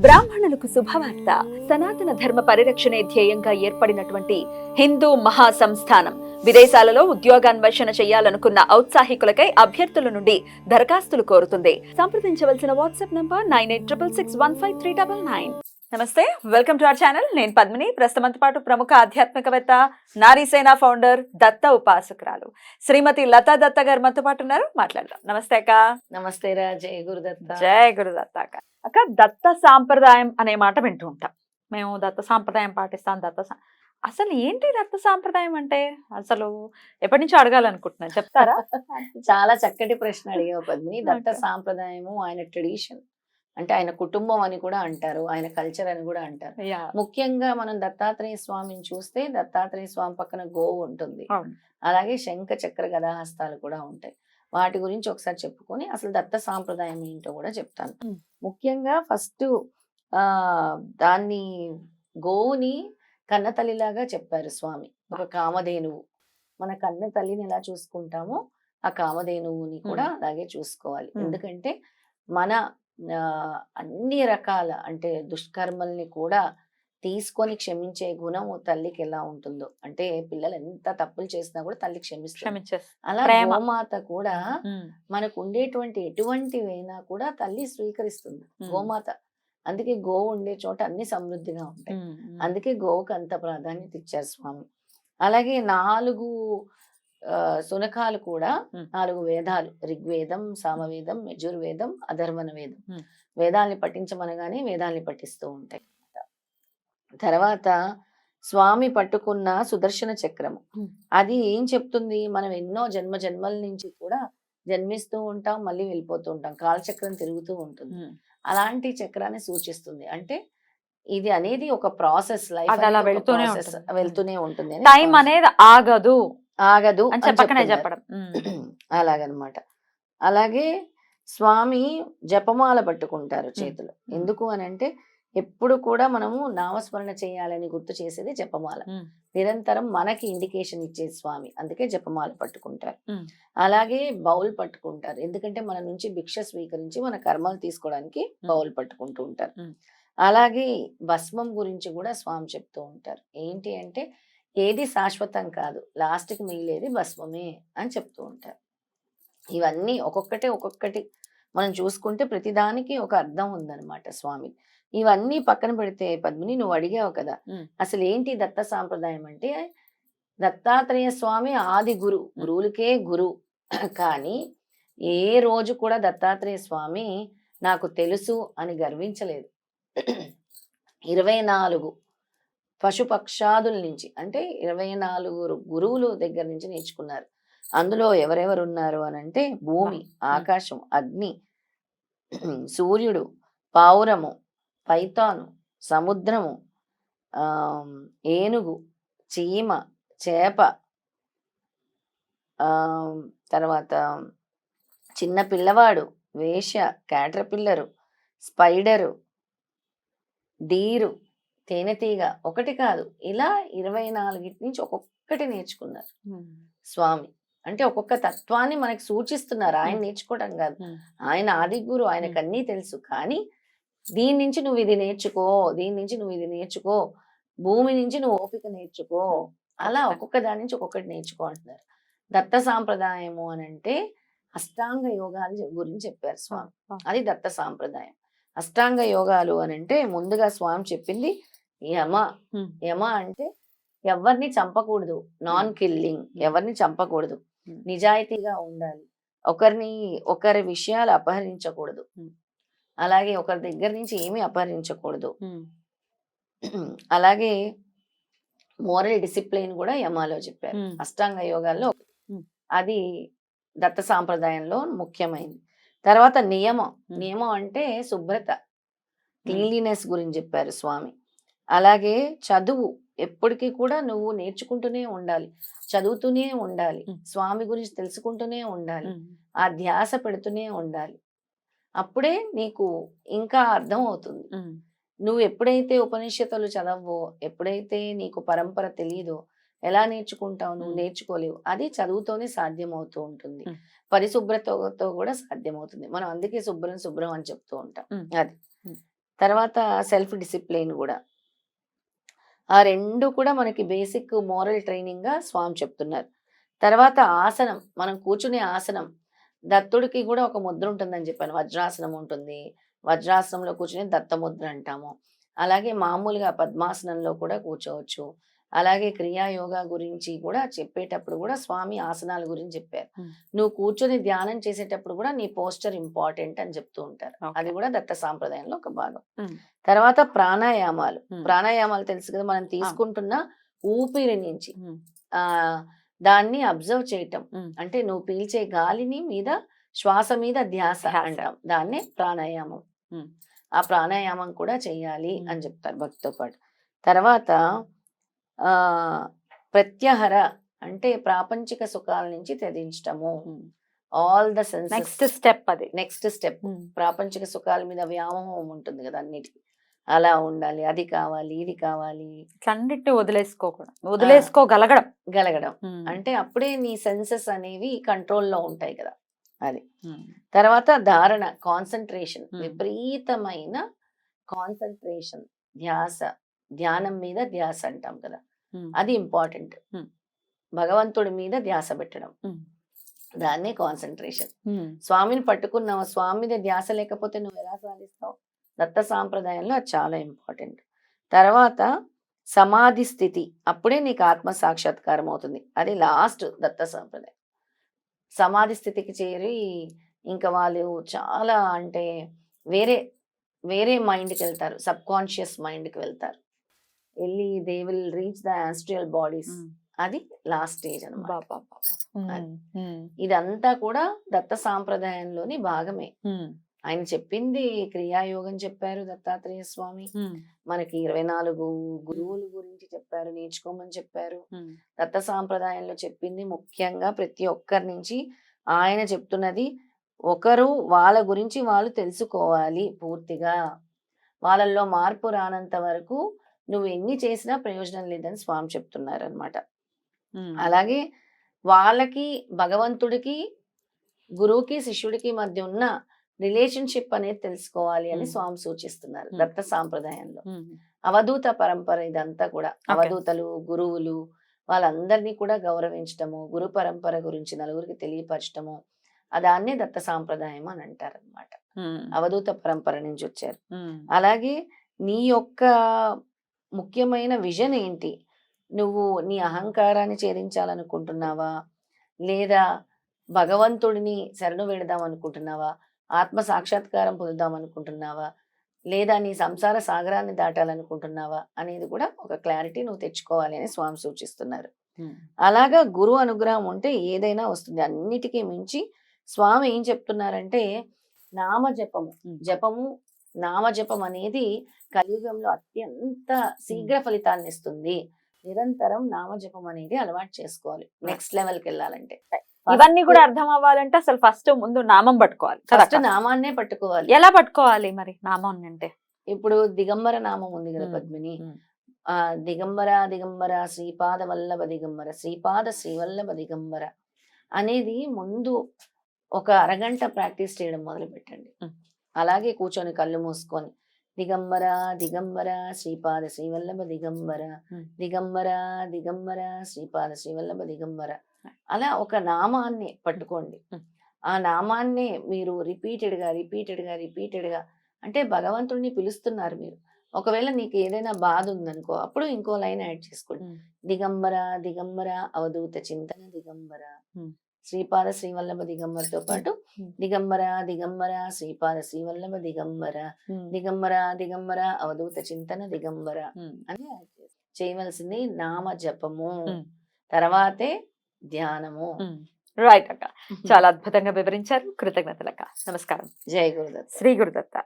బ్రాహ్మణులకు శుభవార్త. సనాతన ధర్మ పరిరక్షణే ధ్యేయంగా ఏర్పడినటువంటి హిందూ మహాసంస్థానం విదేశాలలో ఉద్యోగాన్వేషణ చేయాలనుకున్న ఔత్సాహికులకై అభ్యర్థుల నుండి దరఖాస్తులు కోరుతుంది. సంప్రదించవలసిన వాట్సాప్ నంబర్ 9866615399. నమస్తే, వెల్కమ్ టు అవర్ ఛానల్. నేను పద్మిని. ప్రస్తుతంతో పాటు ప్రముఖ ఆధ్యాత్మికవేత్త, నారీసేన ఫౌండర్, దత్త ఉపాసకురాలు శ్రీమతి లతా దత్త గారు మనతో పాటు ఉన్నారు. మాట్లాడదాం. నమస్తే అక్క. నమస్తే రా. జయ గురుదత్త. జయ గురుదత్త అక్క. అక్క, దత్త సాంప్రదాయం అనే మాట వింటూ ఉంటాం. మేము దత్త సాంప్రదాయం పాటిస్తాం. అసలు ఏంటి దత్త సాంప్రదాయం అంటే? అసలు ఎప్పటి నుంచి అడగాలనుకుంటున్నాను, చెప్తారా? చాలా చక్కటి ప్రశ్న అడిగావు పద్మిని. దత్త సాంప్రదాయము ఆయన ట్రెడిషన్, అంటే ఆయన కుటుంబం అని కూడా అంటారు, ఆయన కల్చర్ అని కూడా అంటారు. ముఖ్యంగా మనం దత్తాత్రేయ స్వామిని చూస్తే దత్తాత్రేయ స్వామి పక్కన గోవు ఉంటుంది, అలాగే శంఖ చక్ర గదాహస్తాలు కూడా ఉంటాయి. వాటి గురించి ఒకసారి చెప్పుకొని అసలు దత్త సాంప్రదాయం ఏంటో కూడా చెప్తాను. ముఖ్యంగా ఫస్ట్ దాన్ని గోవుని కన్నతల్లిలాగా చెప్పారు స్వామి. ఒక కామధేనువు, మన కన్న తల్లిని ఎలా చూసుకుంటామో ఆ కామధేనువుని కూడా అలాగే చూసుకోవాలి. ఎందుకంటే మన అన్ని రకాల అంటే దుష్కర్మల్ని కూడా తీసుకొని క్షమించే గుణము తల్లికి ఎలా ఉంటుందో, అంటే పిల్లలు ఎంత తప్పులు చేసినా కూడా తల్లి క్షమిస్తుంది. అలా గోమాత కూడా మనకు ఉండేటువంటి ఎటువంటివైనా కూడా తల్లి స్వీకరిస్తుంది గోమాత. అందుకే గోవు ఉండే చోట అన్ని సమృద్ధిగా ఉంటాయి. అందుకే గోవుకు అంత ప్రాధాన్యత ఇచ్చారు స్వామి. అలాగే 4 శునకాలు కూడా 4 వేదాలు, ఋగ్వేదం, సామవేదం, యజుర్వేదం, అధర్వణ వేదం. వేదాల్ని పఠించమనగానే వేదాల్ని పఠిస్తూ ఉంటాయి. తర్వాత స్వామి పట్టుకున్న సుదర్శన చక్రము, అది ఏం చెప్తుంది? మనం ఎన్నో జన్మల నుంచి కూడా జన్మిస్తూ ఉంటాం, మళ్ళీ వెళ్ళిపోతూ ఉంటాం. కాలచక్రం తిరుగుతూ ఉంటుంది. అలాంటి చక్రాన్ని సూచిస్తుంది. అంటే ఇది అనేది ఒక ప్రాసెస్, లైఫ్ వెళ్తూనే ఉంటుంది. టైం అనేది ఆగదు అని చెప్పడం అలాగనమాట. అలాగే స్వామి జపమాల పట్టుకుంటారు చేతులు. ఎందుకు అని అంటే ఎప్పుడు కూడా మనము నామస్మరణ చేయాలని గుర్తు చేసేది జపమాల. నిరంతరం మనకి ఇండికేషన్ ఇచ్చేది స్వామి, అందుకే జపమాల పట్టుకుంటారు. అలాగే బౌల్ పట్టుకుంటారు, ఎందుకంటే మన నుంచి భిక్ష స్వీకరించి మన కర్మలు తీసుకోవడానికి బౌల్ పట్టుకుంటూ ఉంటారు. అలాగే భస్మం గురించి కూడా స్వామి చెప్తూ ఉంటారు. ఏంటి అంటే ఏది శాశ్వతం కాదు, లాస్ట్కి మిగిలేది భస్మమే అని చెప్తూ ఉంటారు. ఇవన్నీ ఒక్కొక్కటి మనం చూసుకుంటే ప్రతిదానికి ఒక అర్థం ఉందన్నమాట స్వామి. ఇవన్నీ పక్కన పెడితే పద్మిని, నువ్వు అడిగావు కదా అసలు ఏంటి దత్త సాంప్రదాయం అంటే, దత్తాత్రేయ స్వామి ఆది గురువులకే గురువు. కానీ ఏ రోజు కూడా దత్తాత్రేయ స్వామి నాకు తెలుసు అని గర్వించలేదు. 24 పశుపక్షాదుల నుంచి, అంటే 24 గురువులు దగ్గర నుంచి నేర్చుకున్నారు. అందులో ఎవరెవరు ఉన్నారు అని అంటే భూమి, ఆకాశం, అగ్ని, సూర్యుడు, పావురము, పైతాను, సముద్రము, ఏనుగు, చీమ, చేప, తర్వాత చిన్న పిల్లవాడు, వేష, క్యాటర్పిల్లరు, స్పైడరు, డీరు, తేనెటీగ, ఒకటి కాదు ఇలా 24 నుంచి ఒక్కొక్కటి నేర్చుకున్నారు స్వామి. అంటే ఒక్కొక్క తత్వాన్ని మనకి సూచిస్తున్నారు. ఆయన నేర్చుకోవడం కాదు, ఆయన ఆది గురు, ఆయనకు అన్నీ తెలుసు. కానీ దీని నుంచి నువ్వు ఇది నేర్చుకో, దీని నుంచి నువ్వు ఇది నేర్చుకో, భూమి నుంచి నువ్వు ఓపిక నేర్చుకో, అలా ఒక్కొక్క దాని నుంచి ఒక్కొక్కటి నేర్చుకో అంటున్నారు. దత్త సాంప్రదాయము అని అంటే అష్టాంగ యోగాలు గురించి చెప్పారు స్వామి. అది దత్త సాంప్రదాయం. అష్టాంగ యోగాలు అని అంటే ముందుగా స్వామి చెప్పింది యమ. యమ అంటే ఎవరిని చంపకూడదు, నాన్ కిల్లింగ్, ఎవరిని చంపకూడదు, నిజాయితీగా ఉండాలి, ఒకరి విషయాలు అపహరించకూడదు, అలాగే ఒకరి దగ్గర నుంచి ఏమీ అపహరించకూడదు. అలాగే మోరల్ డిసిప్లిన్ కూడా యమాలో చెప్పారు, అష్టాంగ యోగాల్లో. అది దత్త సాంప్రదాయంలో ముఖ్యమైనది. తర్వాత నియమం అంటే శుభ్రత, క్లీన్లీనెస్ గురించి చెప్పారు స్వామి. అలాగే చదువు, ఎప్పటికీ కూడా నువ్వు నేర్చుకుంటూనే ఉండాలి, చదువుతూనే ఉండాలి, స్వామి గురించి తెలుసుకుంటూనే ఉండాలి, ఆ ధ్యాస పెడుతూనే ఉండాలి. అప్పుడే నీకు ఇంకా అర్థం అవుతుంది. నువ్వు ఎప్పుడైతే ఉపనిషత్తులు చదవో, ఎప్పుడైతే నీకు పరంపర తెలియదో ఎలా నేర్చుకుంటావు? నువ్వు నేర్చుకోలేవు. అది చదువుతోనే సాధ్యం అవుతూ ఉంటుంది, పరిశుభ్రతతో కూడా సాధ్యమవుతుంది. మనం అందుకే శుభ్రం అని చెప్తూ ఉంటాం. అది తర్వాత సెల్ఫ్ డిసిప్లిన్ కూడా. ఆ 2 కూడా మనకి బేసిక్ మోరల్ ట్రైనింగ్‌గా స్వామి చెప్తున్నారు. తర్వాత ఆసనం, మనం కూర్చునే ఆసనం. దత్తుడికి కూడా ఒక ముద్ర ఉంటుందని చెప్పాను. వజ్రాసనం ఉంటుంది. వజ్రాసనంలో కూర్చొని దత్తముద్ర అంటాము. అలాగే మామూలుగా పద్మాసనంలో కూడా కూర్చోవచ్చు. అలాగే క్రియా యోగా గురించి కూడా చెప్పేటప్పుడు కూడా స్వామి ఆసనాల గురించి చెప్పారు. నువ్వు కూర్చొని ధ్యానం చేసేటప్పుడు కూడా నీ పోస్చర్ ఇంపార్టెంట్ అని చెప్తూ ఉంటారు. అది కూడా దత్త సాంప్రదాయంలో ఒక భాగం. తర్వాత ప్రాణాయామాలు. ప్రాణాయామాలు తెలుసు కదా, మనం తీసుకుంటున్న ఊపిరి నుంచి దాన్ని అబ్జర్వ్ చేయటం. అంటే నువ్వు పీల్చే గాలిని మీద, శ్వాస మీద ధ్యాస అంటాం. దాన్నే ప్రాణాయామం. ఆ ప్రాణాయామం కూడా చెయ్యాలి అని చెప్తారు భక్తితో పాటు. తర్వాత ప్రత్యహర అంటే ప్రాపంచిక సుఖాల నుంచి త్యజించటము. All the senses. Next step అది. Next step. ప్రాపంచిక సుఖాల మీద వ్యామోహం ఉంటుంది కదా అన్నిటికీ. అలా ఉండాలి. అది కావాలి, ఇది కావాలి, అన్నిటిని వదిలేసుకోగలగడం. అంటే అప్పుడే నీ సెన్సెస్ అనేవి కంట్రోల్లో ఉంటాయి కదా. అది. తర్వాత ధారణ, కాన్సన్ట్రేషన్, విపరీతమైన కాన్సన్ట్రేషన్, ధ్యాస, ధ్యానం మీద ధ్యాస అంటాం కదా, అది ఇంపార్టెంట్. భగవంతుడి మీద ధ్యాస పెట్టడం, దాన్నే కాన్సన్ట్రేషన్. స్వామిని పట్టుకున్నావు, స్వామి మీద ధ్యాస లేకపోతే నువ్వు ఎలా సాధిస్తావు? దత్త సాంప్రదాయంలో అది చాలా ఇంపార్టెంట్. తర్వాత సమాధి స్థితి, అప్పుడే నీకు ఆత్మ సాక్షాత్కారం అవుతుంది. అది లాస్ట్ దత్త సాంప్రదాయం. సమాధి స్థితికి చేరి ఇంకా వాళ్ళు చాలా అంటే వేరే వేరే మైండ్కి వెళ్తారు, సబ్ కాన్షియస్ మైండ్కి వెళ్తారు. వెళ్ళి they will reach the astral bodies. అది లాస్ట్ స్టేజ్ అన్నమాట. ఇదంతా కూడా దత్త సాంప్రదాయంలోని భాగమే. ఆయన చెప్పింది క్రియాయోగం చెప్పారు దత్తాత్రేయ స్వామి. మనకి 24 గురువుల గురించి చెప్పారు, నేర్చుకోమని చెప్పారు. దత్త సాంప్రదాయంలో చెప్పింది ముఖ్యంగా ప్రతి ఒక్కరి నుంచి ఆయన చెప్తున్నది, ఒకరు వాళ్ళ గురించి వాళ్ళు తెలుసుకోవాలి పూర్తిగా. వాళ్ళల్లో మార్పు రానంత వరకు నువ్వు ఎన్ని చేసినా ప్రయోజనం లేదని స్వామి చెప్తున్నారు అనమాట. అలాగే వాళ్ళకి, భగవంతుడికి, గురువుకి, శిష్యుడికి మధ్య ఉన్న రిలేషన్షిప్ అనేది తెలుసుకోవాలి అని స్వామి సూచిస్తున్నారు దత్త సాంప్రదాయంలో. అవధూత పరంపర ఇదంతా కూడా. అవధూతలు, గురువులు, వాళ్ళందరినీ కూడా గౌరవించటము, గురు పరంపర గురించి నలుగురికి తెలియపరచటము, దాన్నే దత్త సాంప్రదాయం అని అంటారు అనమాట. అవధూత పరంపర నుంచి వచ్చారు. అలాగే నీ యొక్క ముఖ్యమైన విజన్ ఏంటి? నువ్వు నీ అహంకారాన్ని ఛేదించాలనుకుంటున్నావా, లేదా భగవంతుడిని శరణు వేడదాం అనుకుంటున్నావా, ఆత్మ సాక్షాత్కారం పొందుదాం అనుకుంటున్నావా, లేదా నీ సంసార సాగరాన్ని దాటాలనుకుంటున్నావా అనేది కూడా ఒక క్లారిటీ నువ్వు తెచ్చుకోవాలి అని స్వామి సూచిస్తున్నారు. అలాగా గురు అనుగ్రహం ఉంటే ఏదైనా వస్తుంది. అన్నిటికీ మించి స్వామి ఏం చెప్తున్నారంటే జపము నామజపం అనేది కలియుగంలో అత్యంత శీఘ్ర ఫలితాన్ని ఇస్తుంది. నిరంతరం నామజపం అనేది అలవాటు చేసుకోవాలి నెక్స్ట్ లెవెల్కి వెళ్ళాలంటే. ఇవన్నీ కూడా అర్థం అవ్వాలంటే అసలు ఫస్ట్ ముందు నామం పట్టుకోవాలి. ఫస్ట్ నామాన్నే పట్టుకోవాలి. ఎలా పట్టుకోవాలి మరి నామం అంటే? ఇప్పుడు దిగంబర నామం ఉంది కదా పద్మిని. దిగంబర దిగంబర శ్రీపాద వల్లభ దిగంబర, శ్రీపాద శ్రీవల్లభ దిగంబర అనేది ముందు ఒక అరగంట ప్రాక్టీస్ చేయడం మొదలు పెట్టండి. అలాగే కూర్చొని కళ్ళు మూసుకొని దిగంబర దిగంబర శ్రీపాద శ్రీవల్లభ దిగంబర, దిగంబర దిగంబర శ్రీపాద శ్రీవల్లభ దిగంబర, అలా ఒక నామాన్ని పట్టుకోండి. ఆ నామాన్నే మీరు రిపీటెడ్గా అంటే భగవంతుడిని పిలుస్తున్నారు మీరు. ఒకవేళ నీకు ఏదైనా బాధ ఉందనుకో, అప్పుడు ఇంకో లైన్ యాడ్ చేసుకోండి. దిగంబర దిగంబర అవధూత చింతన దిగంబర, శ్రీపాద శ్రీవల్లభ దిగంబరతో పాటు దిగంబర దిగంబర శ్రీపాద శ్రీవల్లభ దిగంబర, దిగంబర దిగంబర అవధూత చింతన దిగంబర అని చేయవలసింది నామ జపము, తర్వాతే ధ్యానము. రైట్ అక్క, చాలా అద్భుతంగా వివరించారు. కృతజ్ఞతలు అక్క. నమస్కారం. జై గురుదత్త. శ్రీ గురుదత్త.